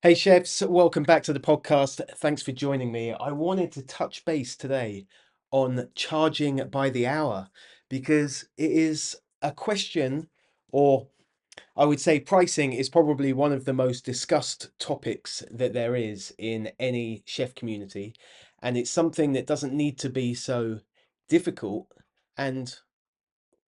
Hey chefs, welcome back to the podcast. Thanks for joining me. I wanted to touch base today on charging by the hour because it is a question, or I would say pricing is probably one of the most discussed topics that there is in any chef community. And it's something that doesn't need to be so difficult. And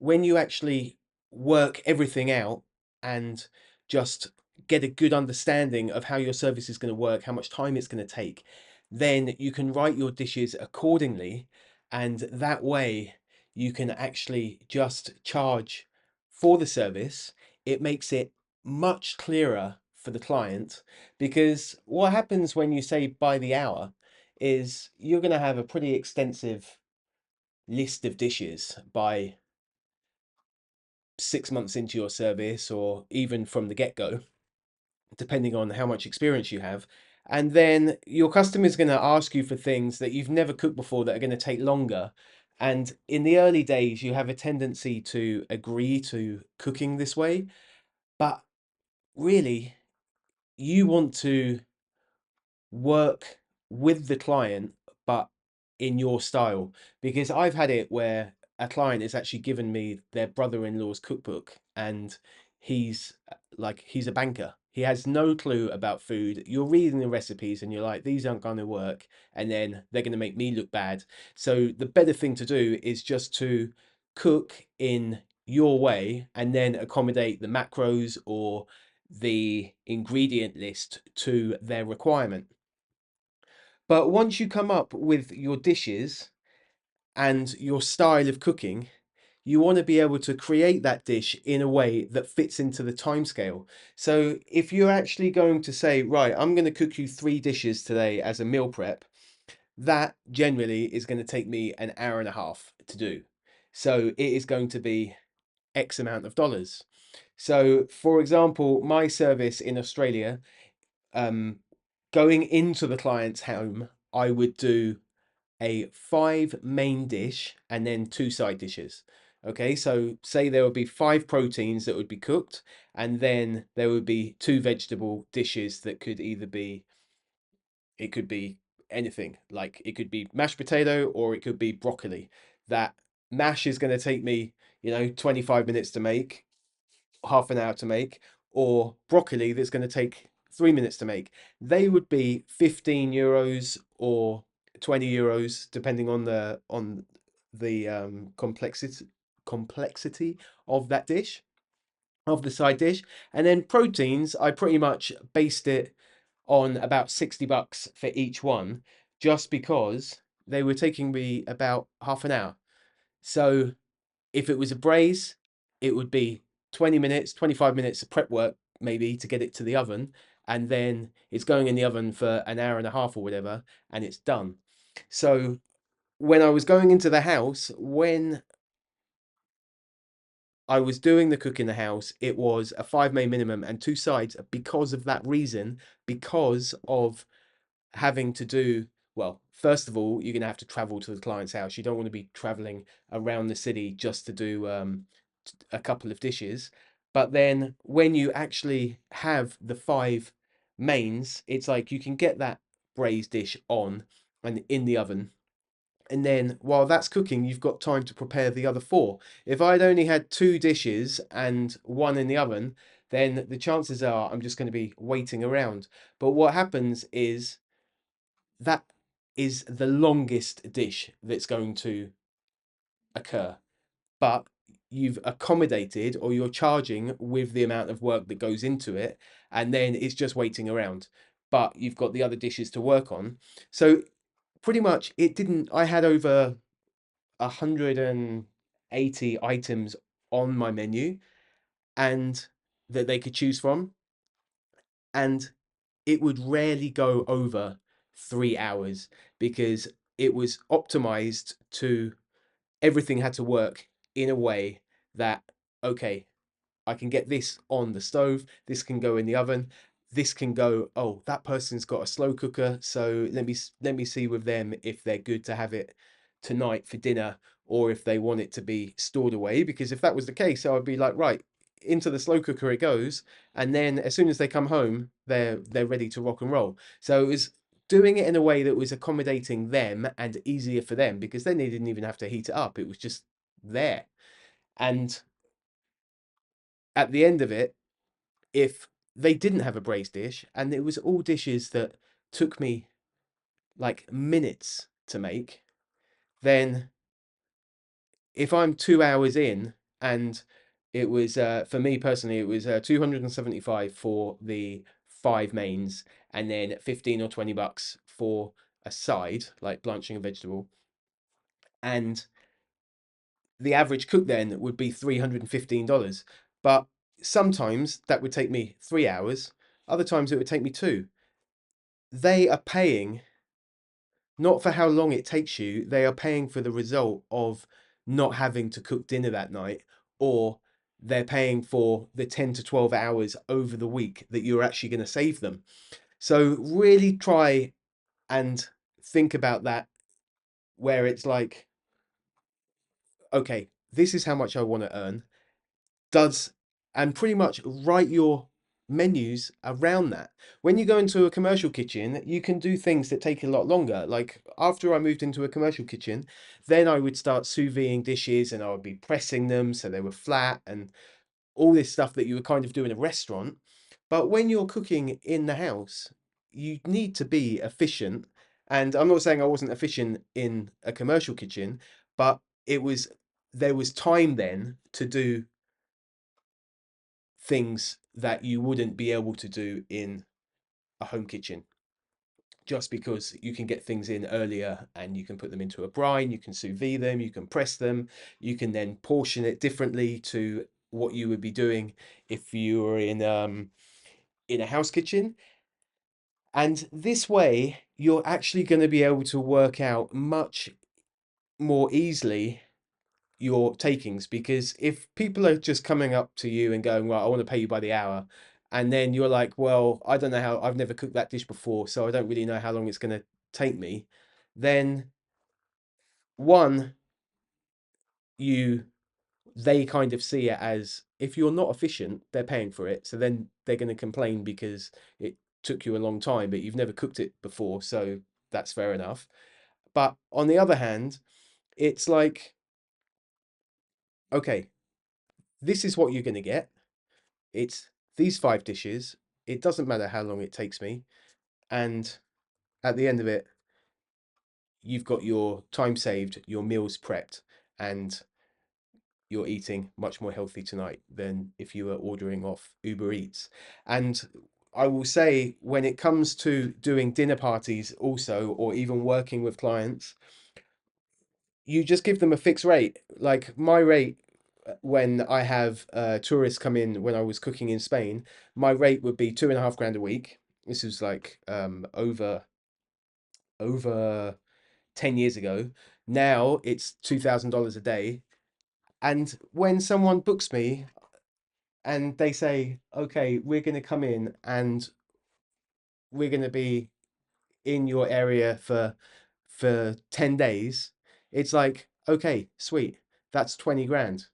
when you actually work everything out and just get a good understanding of how your service is going to work, how much time it's going to take, then you can write your dishes accordingly. And that way you can actually just charge for the service. It makes it much clearer for the client because what happens when you say by the hour is you're going to have a pretty extensive list of dishes by 6 months into your service or even from the get-go, depending on how much experience you have. And then your customer is going to ask you for things that you've never cooked before that are going to take longer. And in the early days, you have a tendency to agree to cooking this way. But really, you want to work with the client, but in your style. Because I've had it where a client has actually given me their brother-in-law's cookbook, and he's a banker. He has no clue about food. You're reading the recipes and you're like, these aren't going to work, and then they're going to make me look bad. So the better thing to do is just to cook in your way and then accommodate the macros or the ingredient list to their requirement. But once you come up with your dishes and your style of cooking, you want to be able to create that dish in a way that fits into the timescale. So if you're actually going to say, right, I'm going to cook you 3 dishes today as a meal prep, that generally is going to take me an hour and a half to do. So it is going to be X amount of dollars. So, for example, my service in Australia, um, going into the client's home, I would do a 5 main dish and then 2 side dishes. Okay, so say there would be 5 proteins that would be cooked, and then there would be 2 vegetable dishes that could either be, it could be anything, like it could be mashed potato or it could be broccoli. That mash is going to take me, 25 minutes to make, half an hour to make, or broccoli that's going to take 3 minutes to make. They would be €15 or €20, depending on the complexity of that dish, of the side dish. And then proteins, I pretty much based it on about $60 for each one, just because they were taking me about half an hour. So if it was a braise, it would be 20 minutes, 25 minutes of prep work, maybe to get it to the oven. And then it's going in the oven for an hour and a half or whatever, and it's done. So when I was going into the house, when I was doing the cook in the house, it was a 5 main minimum and 2 sides because of that reason, because of having to do, well, first of all, you're going to have to travel to the client's house. You don't want to be traveling around the city just to do a couple of dishes. But then when you actually have the 5 mains, it's like you can get that braised dish on and in the oven. And then while that's cooking, you've got time to prepare the other 4. If I'd only had 2 dishes and one in the oven, then the chances are I'm just going to be waiting around. But what happens is that is the longest dish that's going to occur. But you've accommodated, or you're charging with the amount of work that goes into it, and then it's just waiting around. But you've got the other dishes to work on. So pretty much it didn't, I had over 180 items on my menu and that they could choose from. And it would rarely go over 3 hours because it was optimized to, everything had to work in a way that, okay, I can get this on the stove, this can go in the oven, this can go, oh, that person's got a slow cooker, so let me see with them if they're good to have it tonight for dinner or if they want it to be stored away. Because if that was the case, I would be like, right, into the slow cooker it goes, and then as soon as they come home, they're ready to rock and roll. So it was doing it in a way that was accommodating them and easier for them, because then they didn't even have to heat it up. It was just there. And at the end of it, if they didn't have a braised dish, and it was all dishes that took me like minutes to make, then if I'm 2 hours in, and it was for me personally, it was 275 for the five mains, and then 15 or $20 for a side like blanching a vegetable, and the average cook then would be $315. But sometimes that would take me 3 hours, other times it would take me two. They are paying not for how long it takes you, they are paying for the result of not having to cook dinner that night, or they're paying for the 10 to 12 hours over the week that you're actually going to save them. So really try and think about that, where it's like, okay, this is how much I want to earn. Does And pretty much write your menus around that. When you go into a commercial kitchen, you can do things that take a lot longer. Like after I moved into a commercial kitchen, then I would start sous videing dishes, and I would be pressing them so they were flat, and all this stuff that you would kind of do in a restaurant. But when you're cooking in the house, you need to be efficient. And I'm not saying I wasn't efficient in a commercial kitchen, but it was there was time then to do things that you wouldn't be able to do in a home kitchen, just because you can get things in earlier and you can put them into a brine, you can sous vide them, you can press them, you can then portion it differently to what you would be doing if you were in a house kitchen. And this way, you're actually going to be able to work out much more easily your takings, because if people are just coming up to you and going, right, I want to pay you by the hour, and then you're like, well, I don't know how, I've never cooked that dish before, so I don't really know how long it's going to take me, then one, you they kind of see it as, if you're not efficient, they're paying for it, so then they're going to complain because it took you a long time, but you've never cooked it before, so that's fair enough. But on the other hand, it's like, okay, this is what you're going to get. It's these five dishes. It doesn't matter how long it takes me. And at the end of it, you've got your time saved, your meals prepped, and you're eating much more healthy tonight than if you were ordering off Uber Eats. And I will say, when it comes to doing dinner parties also, or even working with clients, you just give them a fixed rate. Like my rate, when I have tourists come in, when I was cooking in Spain, my rate would be 2.5 grand a week. This was like over 10 years ago. Now it's $2,000 a day. And when someone books me and they say, okay, we're going to come in and we're going to be in your area for 10 days, it's like, okay, sweet, that's 20 grand.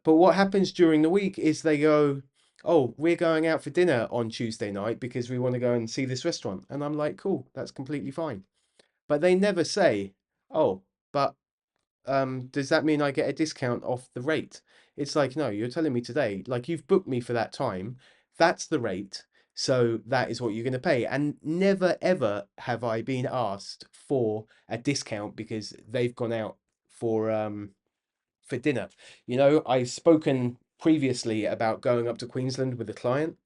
But what happens during the week is they go, oh, we're going out for dinner on Tuesday night because we want to go and see this restaurant. And I'm like, cool, that's completely fine. But they never say, oh, but does that mean I get a discount off the rate? It's like, no, you're telling me today, like you've booked me for that time. That's the rate. So that is what you're going to pay. And never, ever have I been asked for a discount because they've gone out for dinner. You know, I've spoken previously about going up to Queensland with a client,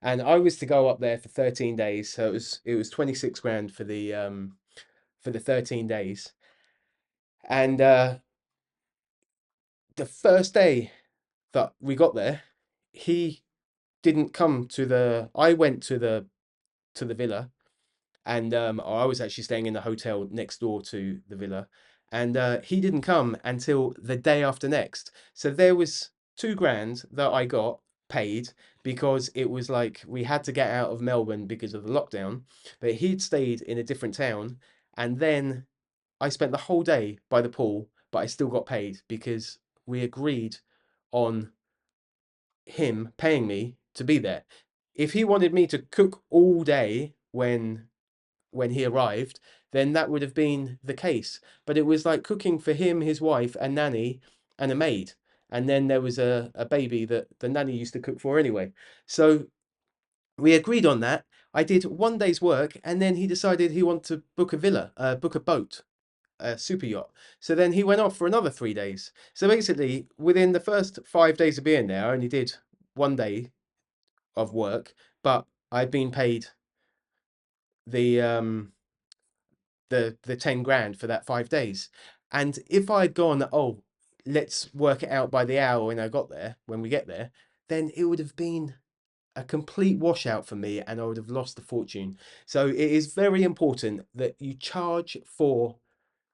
and I was to go up there for 13 days. So it was 26 grand for the 13 days. And the first day that we got there, he didn't come to the I went to the villa, and I was actually staying in the hotel next door to the villa, and he didn't come until the day after next. So there was 2 grand that I got paid because it was like we had to get out of Melbourne because of the lockdown, but he'd stayed in a different town, and then I spent the whole day by the pool, but I still got paid because we agreed on him paying me to be there. If he wanted me to cook all day when he arrived, then that would have been the case. But it was like cooking for him, his wife, a nanny, and a maid. And then there was a baby that the nanny used to cook for anyway. So we agreed on that. I did one day's work, and then he decided he wanted to book a villa, book a boat, a super yacht. So then he went off for another 3 days. So basically, within the first 5 days of being there, I only did one day of work, but I'd been paid the the 10 grand for that 5 days. And if I'd gone, oh, let's work it out by the hour when we get there, then it would have been a complete washout for me and I would have lost the fortune. So it is very important that you charge for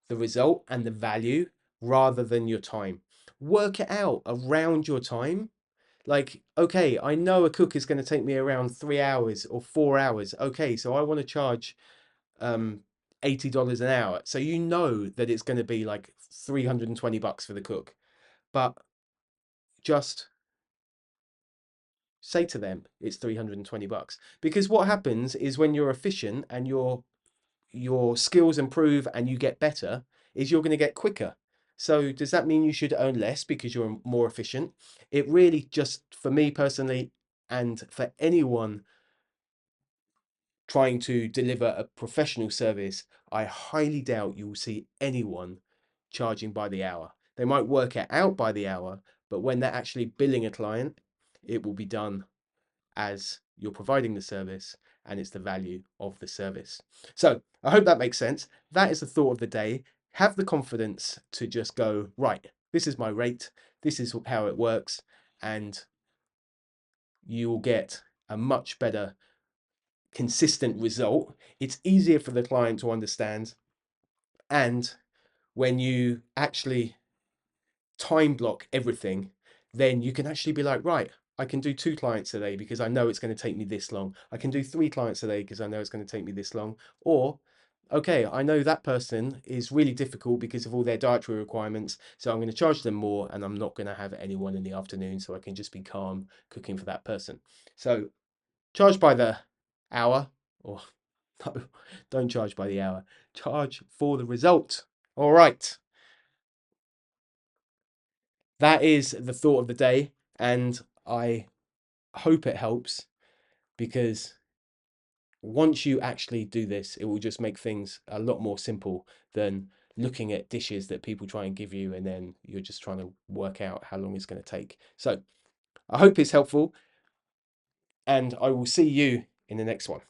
the result and the value rather than your time. Work it out around your time. Like, okay, I know a cook is going to take me around 3 hours or 4 hours. Okay, so I want to charge um $80 an hour. So you know that it's going to be like 320 bucks for the cook. But just say to them it's 320 bucks. Because what happens is when you're efficient and your skills improve and you get better, is you're going to get quicker. So does that mean you should earn less because you're more efficient? It really just, for me personally, and for anyone trying to deliver a professional service, I highly doubt you will see anyone charging by the hour. They might work it out by the hour, but when they're actually billing a client, it will be done as you're providing the service and it's the value of the service. So I hope that makes sense. That is the thought of the day. Have the confidence to just go, right, this is my rate, this is how it works, and you will get a much better consistent result. It's easier for the client to understand. And when you actually time block everything, then you can actually be like, right, I can do 2 clients a day because I know it's going to take me this long. I can do 3 clients a day because I know it's going to take me this long. Or, okay, I know that person is really difficult because of all their dietary requirements. So I'm going to charge them more and I'm not going to have anyone in the afternoon. So I can just be calm cooking for that person. So charge by the hour, or no, don't charge by the hour. Charge for the result. All right. That is the thought of the day. And I hope it helps because once you actually do this, it will just make things a lot more simple than looking at dishes that people try and give you and then you're just trying to work out how long it's going to take. So I hope it's helpful and I will see you in the next one.